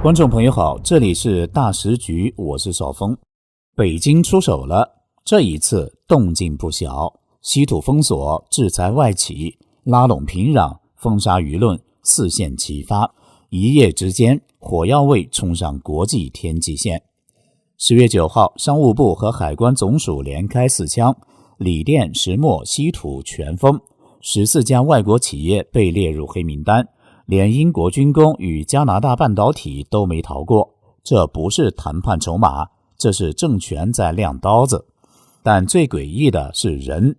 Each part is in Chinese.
观众朋友好，这里是大时局，我是邵峰。北京出手了，这一次动静不小，稀土封锁、制裁外企、拉拢平壤、封杀舆论，四线齐发，一夜之间火药味冲上国际天际线。10月9号，商务部和海关总署连开4枪，锂电、石墨、稀土全封，14家外国企业被列入黑名单，连英国军工与加拿大半导体都没逃过。这不是谈判筹码，这是政权在亮刀子。但最诡异的是人，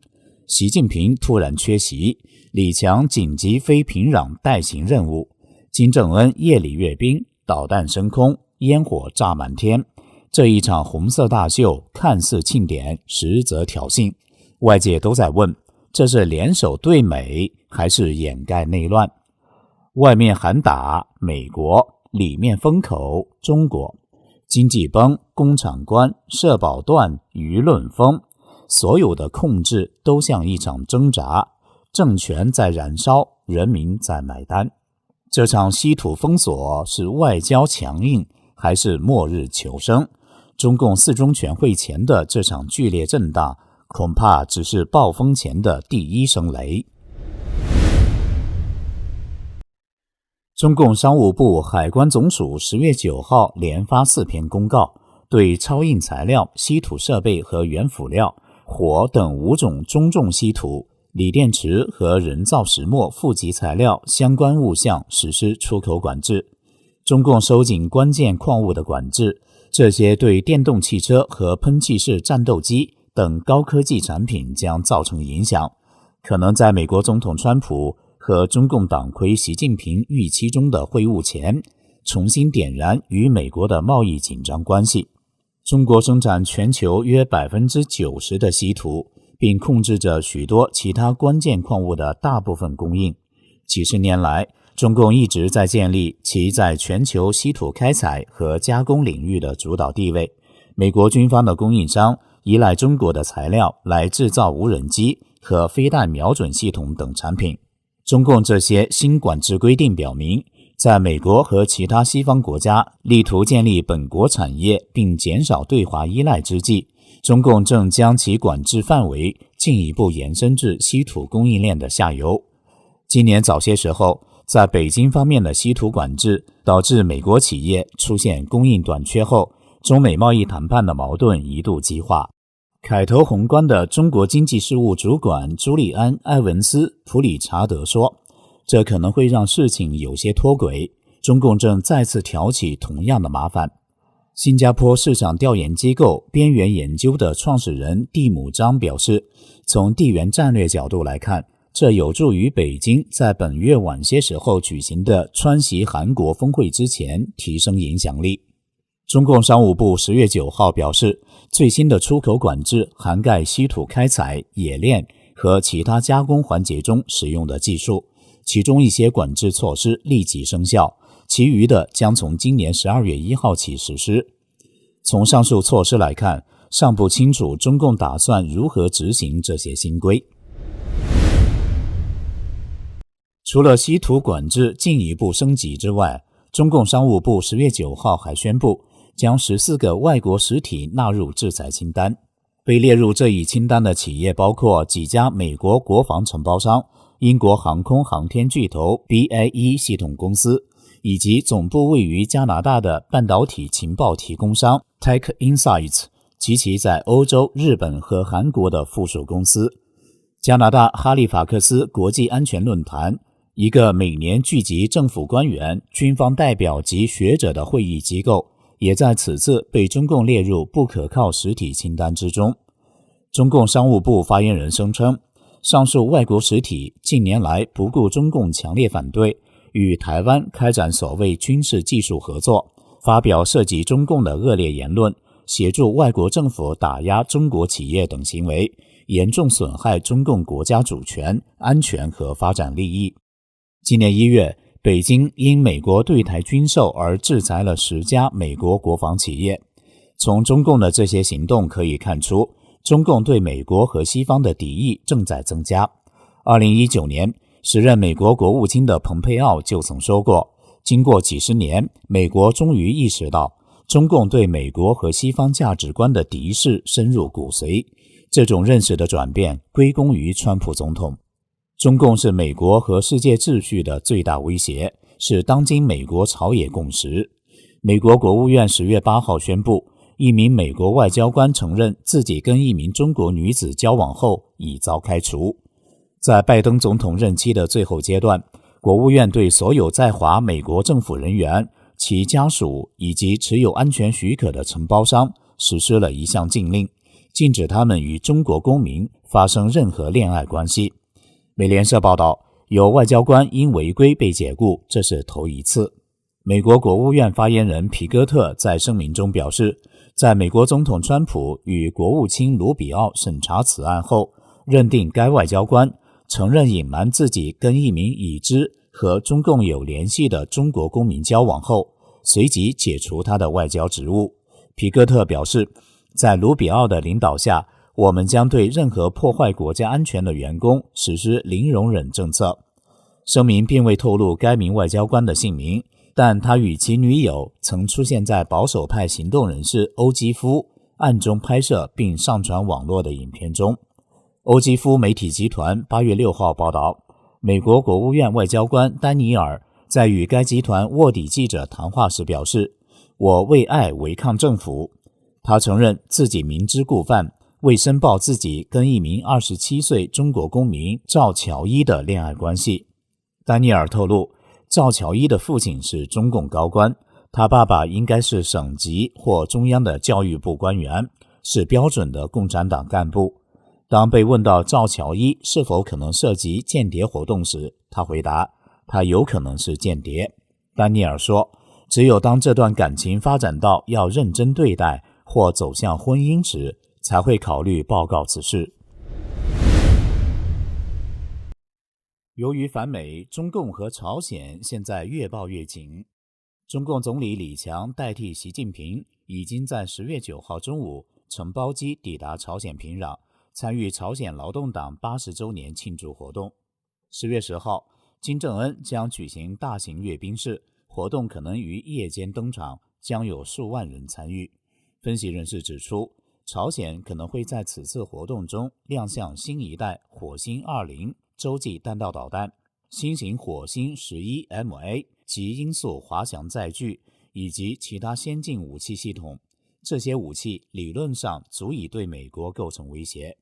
习近平突然缺席，李强紧急飞平壤代行任务，金正恩夜里阅兵，导弹升空，烟火炸满天。这一场红色大秀看似庆典，实则挑衅。外界都在问，这是联手对美，还是掩盖内乱？外面喊打美国，里面封口中国，经济崩，工厂关，社保断，舆论封，所有的控制都像一场挣扎，政权在燃烧，人民在买单。这场稀土封锁是外交强硬，还是末日求生？中共4中全会前的这场剧烈震荡，恐怕只是暴风前的第一声雷。中共商务部、海关总署10月9号连发4篇公告，对超硬材料、稀土设备和原辅料、火等5种中重稀土、锂电池和人造石墨负极材料相关物项实施出口管制。中共收紧关键矿物的管制，这些对电动汽车和喷气式战斗机等高科技产品将造成影响，可能在美国总统川普和中共党魁习近平预期中的会晤前，重新点燃与美国的贸易紧张关系。中国生产全球约 90% 的稀土，并控制着许多其他关键矿物的大部分供应。几十年来，中共一直在建立其在全球稀土开采和加工领域的主导地位。美国军方的供应商依赖中国的材料来制造无人机和飞弹瞄准系统等产品。中共这些新管制规定表明，在美国和其他西方国家力图建立本国产业并减少对华依赖之际，中共正将其管制范围进一步延伸至稀土供应链的下游。今年早些时候，在北京方面的稀土管制导致美国企业出现供应短缺后，中美贸易谈判的矛盾一度激化。凯投宏观的中国经济事务主管朱利安·埃文斯·普里查德说，这可能会让事情有些脱轨，中共正再次挑起同样的麻烦。新加坡市场调研机构边缘研究的创始人蒂姆·张表示，从地缘战略角度来看，这有助于北京在本月晚些时候举行的川习韩国峰会之前提升影响力。中共商务部10月9号表示，最新的出口管制涵盖稀土开采、冶炼和其他加工环节中使用的技术，其中一些管制措施立即生效，其余的将从今年12月1号起实施。从上述措施来看，尚不清楚中共打算如何执行这些新规。除了稀土管制进一步升级之外，中共商务部10月9号还宣布，将14个外国实体纳入制裁清单。被列入这一清单的企业包括几家美国国防承包商、英国航空航天巨头 BAE 系统公司，以及总部位于加拿大的半导体情报提供商 Tech Insights 及其在欧洲、日本和韩国的附属公司。加拿大哈利法克斯国际安全论坛，一个每年聚集政府官员、军方代表及学者的会议机构，也在此次被中共列入不可靠实体清单之中。中共商务部发言人声称，上述外国实体近年来不顾中共强烈反对，与台湾开展所谓军事技术合作，发表涉及中共的恶劣言论，协助外国政府打压中国企业等行为，严重损害中共国家主权、安全和发展利益。今年1月，北京因美国对台军售而制裁了10家美国国防企业。从中共的这些行动可以看出，中共对美国和西方的敌意正在增加。2019年，时任美国国务卿的蓬佩奥就曾说过，经过几十年，美国终于意识到中共对美国和西方价值观的敌视深入骨髓，这种认识的转变归功于川普总统。中共是美国和世界秩序的最大威胁，是当今美国朝野共识。美国国务院10月8号宣布，一名美国外交官承认自己跟一名中国女子交往后已遭开除。在拜登总统任期的最后阶段，国务院对所有在华美国政府人员、其家属以及持有安全许可的承包商实施了一项禁令，禁止他们与中国公民发生任何恋爱关系。美联社报道，有外交官因违规被解雇，这是头一次。美国国务院发言人皮戈特在声明中表示，在美国总统川普与国务卿卢比奥审查此案后，认定该外交官承认隐瞒自己跟一名已知和中共有联系的中国公民交往后，随即解除他的外交职务。皮戈特表示，在卢比奥的领导下，我们将对任何破坏国家安全的员工实施零容忍政策。声明并未透露该名外交官的姓名，但他与其女友曾出现在保守派行动人士欧基夫暗中拍摄并上传网络的影片中。欧基夫媒体集团8月6号报道，美国国务院外交官丹尼尔在与该集团卧底记者谈话时表示，我为爱违抗政府。他承认自己明知故犯，未申报自己跟一名27岁中国公民赵乔伊的恋爱关系。丹尼尔透露，赵乔伊的父亲是中共高官，他爸爸应该是省级或中央的教育部官员，是标准的共产党干部。当被问到赵乔伊是否可能涉及间谍活动时，他回答，他有可能是间谍。丹尼尔说，只有当这段感情发展到要认真对待或走向婚姻时，才会考虑报告此事。由于反美，中共和朝鲜现在越抱越紧。中共总理李强代替习近平，已经在10月9号中午乘包机抵达朝鲜平壤，参与朝鲜劳动党80周年庆祝活动。10月10号，金正恩将举行大型阅兵式，活动可能于夜间登场，将有数万人参与。分析人士指出，朝鲜可能会在此次活动中亮相新一代火星20洲际弹道导弹、新型火星11MA 及音速滑翔载具以及其他先进武器系统。这些武器理论上足以对美国构成威胁。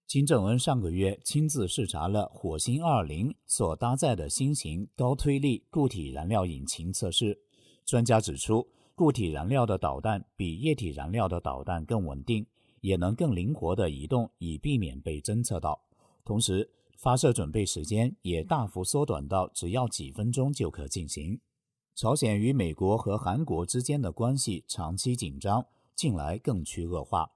金正恩上个月亲自视察了火星20所搭载的新型高推力固体燃料引擎测试。专家指出，固体燃料的导弹比液体燃料的导弹更稳定，也能更灵活地移动，以避免被侦测到。同时，发射准备时间也大幅缩短到只要几分钟就可进行。朝鲜与美国和韩国之间的关系长期紧张，近来更趋恶化。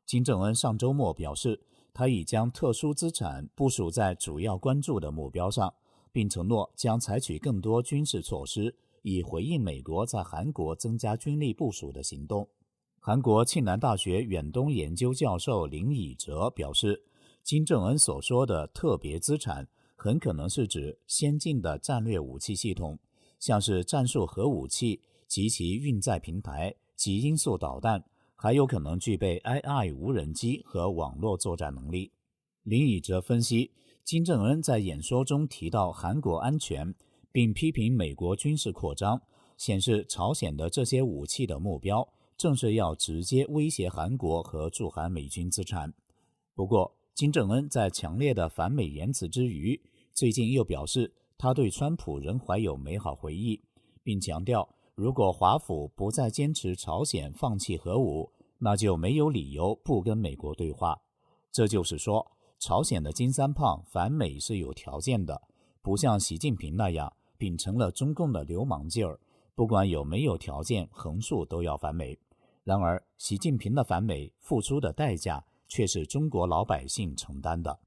金正恩上周末表示，他已将特殊资产部署在主要关注的目标上，并承诺将采取更多军事措施，以回应美国在韩国增加军力部署的行动。韩国庆南大学远东研究教授林以哲表示，金正恩所说的特别资产很可能是指先进的战略武器系统，像是战术核武器及其运载平台及音速导弹，还有可能具备 AI 无人机和网络作战能力。林以哲分析，金正恩在演说中提到韩国安全，并批评美国军事扩张，显示朝鲜的这些武器的目标正是要直接威胁韩国和驻韩美军资产。不过，金正恩在强烈的反美言辞之余，最近又表示他对川普仍怀有美好回忆，并强调如果华府不再坚持朝鲜放弃核武，那就没有理由不跟美国对话。这就是说，朝鲜的金三胖反美是有条件的，不像习近平那样秉承了中共的流氓劲儿，不管有没有条件，横竖都要反美。然而，习近平的反美付出的代价却是中国老百姓承担的。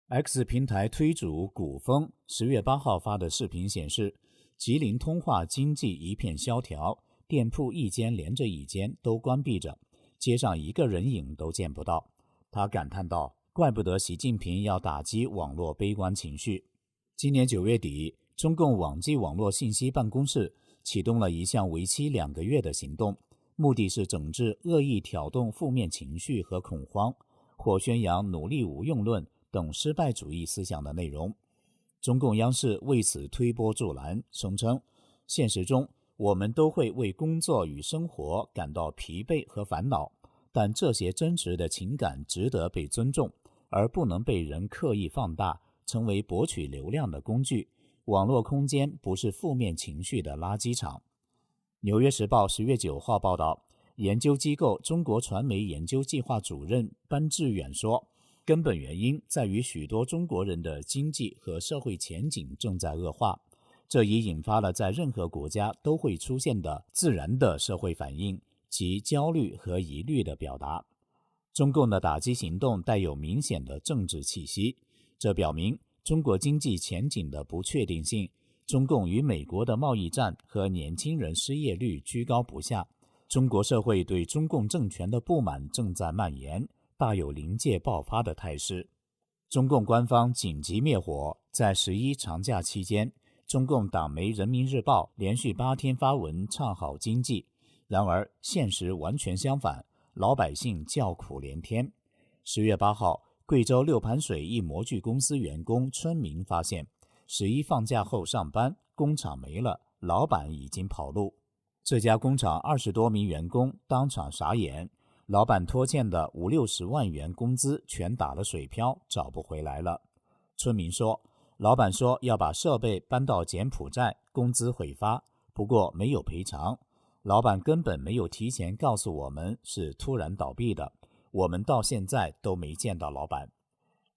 X 平台推主古风10月8号发的视频显示，吉林通化经济一片萧条，店铺一间连着一间都关闭着，街上一个人影都见不到。他感叹道，怪不得习近平要打击网络悲观情绪。今年9月底，中共网际网络信息办公室启动了一项为期2个月的行动，目的是整治恶意挑动负面情绪和恐慌，或宣扬努力无用论等失败主义思想的内容。中共央视为此推波助澜，声称现实中我们都会为工作与生活感到疲惫和烦恼，但这些真实的情感值得被尊重，而不能被人刻意放大，成为博取流量的工具。网络空间不是负面情绪的垃圾场。纽约时报10月9号报道，研究机构中国传媒研究计划主任班志远说，根本原因在于许多中国人的经济和社会前景正在恶化，这已引发了在任何国家都会出现的自然的社会反应，即焦虑和疑虑的表达。中共的打击行动带有明显的政治气息，这表明中国经济前景的不确定性，中共与美国的贸易战和年轻人失业率居高不下，中国社会对中共政权的不满正在蔓延，大有临界爆发的态势。中共官方紧急灭火，在11长假期间，中共党媒人民日报连续8天发文唱好经济，然而现实完全相反，老百姓叫苦连天。10月8号，贵州六盘水一模具公司员工村民发现，11放假后上班，工厂没了，老板已经跑路。这家工厂20多名员工当场傻眼，老板拖欠的50-60万元工资全打了水漂，找不回来了。村民说，老板说要把设备搬到柬埔寨，工资会发，不过没有赔偿。老板根本没有提前告诉我们是突然倒闭的，我们到现在都没见到老板。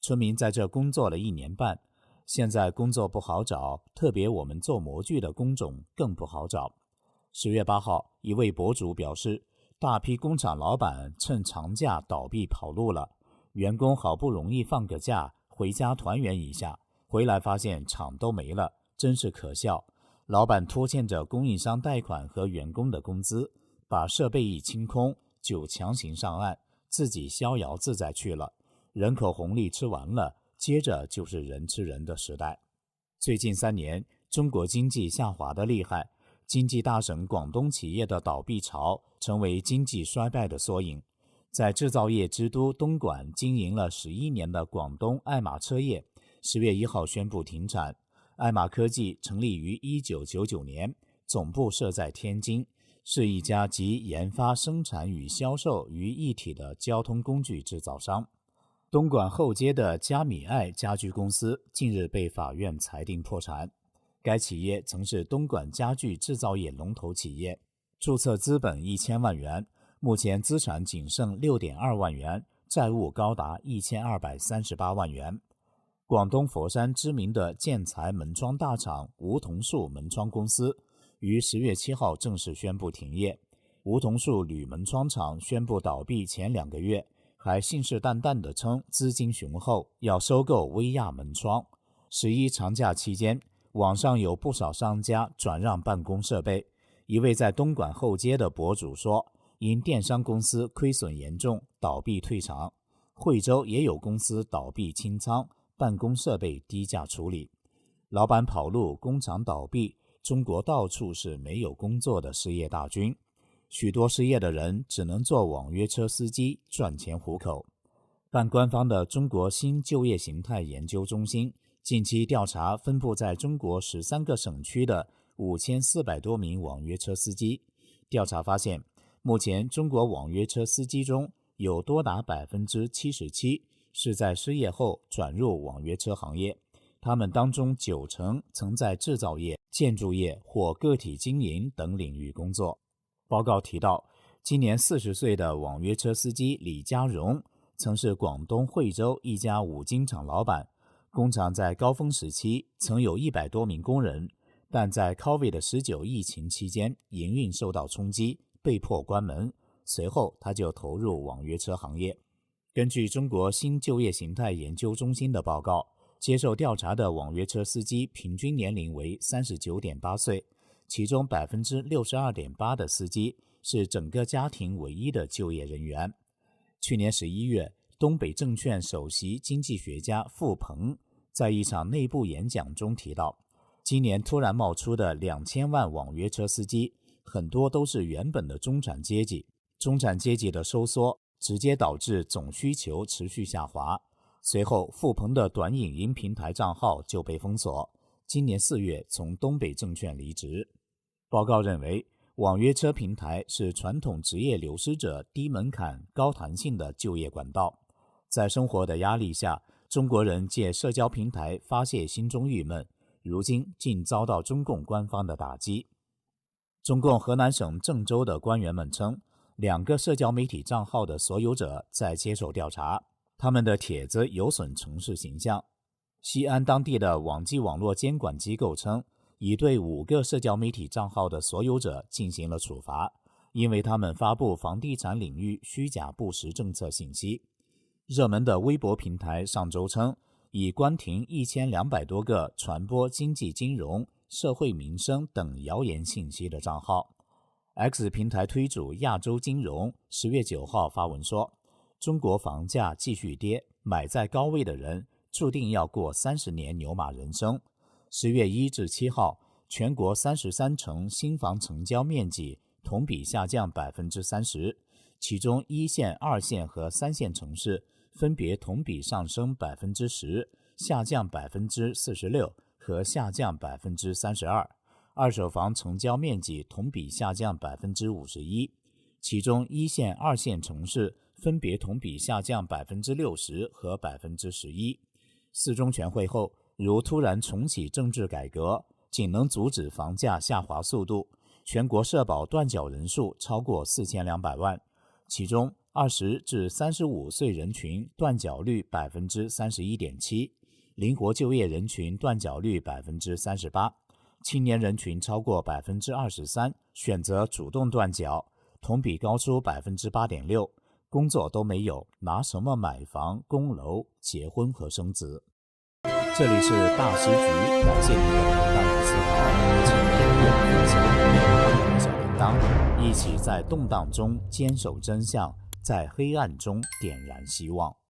村民在这工作了1年半，现在工作不好找，特别我们做模具的工种更不好找。10月8号，一位博主表示，大批工厂老板趁长假倒闭跑路了，员工好不容易放个假，回家团圆一下，回来发现厂都没了，真是可笑。老板拖欠着供应商贷款和员工的工资，把设备一清空就强行上岸，自己逍遥自在去了。人口红利吃完了，接着就是人吃人的时代。最近3年，中国经济下滑得厉害，经济大省广东企业的倒闭潮成为经济衰败的缩影。在制造业之都东莞经营了11年的广东爱玛车业10月1号宣布停产。爱玛科技成立于1999年，总部设在天津，是一家集研发、生产与销售于一体的交通工具制造商。东莞后街的加米爱家居公司近日被法院裁定破产。该企业曾是东莞家具制造业龙头企业，注册资本1000万元，目前资产仅剩6.2万元，债务高达1238万元。广东佛山知名的建材门窗大厂梧桐树门窗公司于10月7号正式宣布停业。梧桐树铝门窗厂宣布倒闭前2个月，还信誓旦旦地称资金雄厚，要收购威亚门窗。11长假期间，网上有不少商家转让办公设备。一位在东莞后街的博主说，因电商公司亏损严重，倒闭退场。惠州也有公司倒闭清仓，办公设备低价处理。老板跑路，工厂倒闭，中国到处是没有工作的失业大军，许多失业的人只能做网约车司机赚钱糊口。半官方的中国新就业形态研究中心近期调查分布在中国13个省区的5400多名网约车司机。调查发现，目前中国网约车司机中有多达 77% 是在失业后转入网约车行业，他们当中90%曾在制造业、建筑业或个体经营等领域工作。报告提到，今年40岁的网约车司机李家荣曾是广东惠州一家五金厂老板，工厂在高峰时期曾有100多名工人，但在 COVID-19 疫情期间营运受到冲击，被迫关门，随后他就投入网约车行业。根据中国新就业形态研究中心的报告，接受调查的网约车司机平均年龄为 39.8 岁，其中 62.8% 的司机是整个家庭唯一的就业人员。去年11月，东北证券首席经济学家傅鹏在一场内部演讲中提到，今年突然冒出的2000万网约车司机，很多都是原本的中产阶级。中产阶级的收缩直接导致总需求持续下滑。随后，付鹏的短影音平台账号就被封锁。今年4月从东北证券离职。报告认为，网约车平台是传统职业流失者低门槛、高弹性的就业管道。在生活的压力下，中国人借社交平台发泄心中郁闷，如今竟遭到中共官方的打击。中共河南省郑州的官员们称，2个社交媒体账号的所有者在接受调查，他们的帖子有损城市形象。西安当地的网际网络监管机构称，已对5个社交媒体账号的所有者进行了处罚，因为他们发布房地产领域虚假不实政策信息。热门的微博平台上周称，已关停1200多个传播经济金融、社会民生等谣言信息的账号。X 平台推主亚洲金融10月9号发文说，中国房价继续跌，买在高位的人注定要过30年牛马人生。10月1至7号，全国33城新房成交面积同比下降 30%， 其中1线、2线和3线城市分别同比上升 10%、下降 46% 和下降 32%。二手房成交面积同比下降 51%， 其中1线、2线城市分别同比下降 60% 和 11%。4中全会后，如突然重启政治改革，仅能阻止房价下滑速度。全国社保断缴人数超过4200万，其中20至35岁人群断缴率 31.7%， 灵活就业人群断缴率 38%， 青年人群超过 23% 选择主动断缴，同比高出 8.6%。工作都没有，拿什么买房、供楼、结婚和生子？这里是大时局，感谢您的陪伴和思考，请订阅、分享、点亮小铃铛，一起在动荡中坚守真相，在黑暗中点燃希望。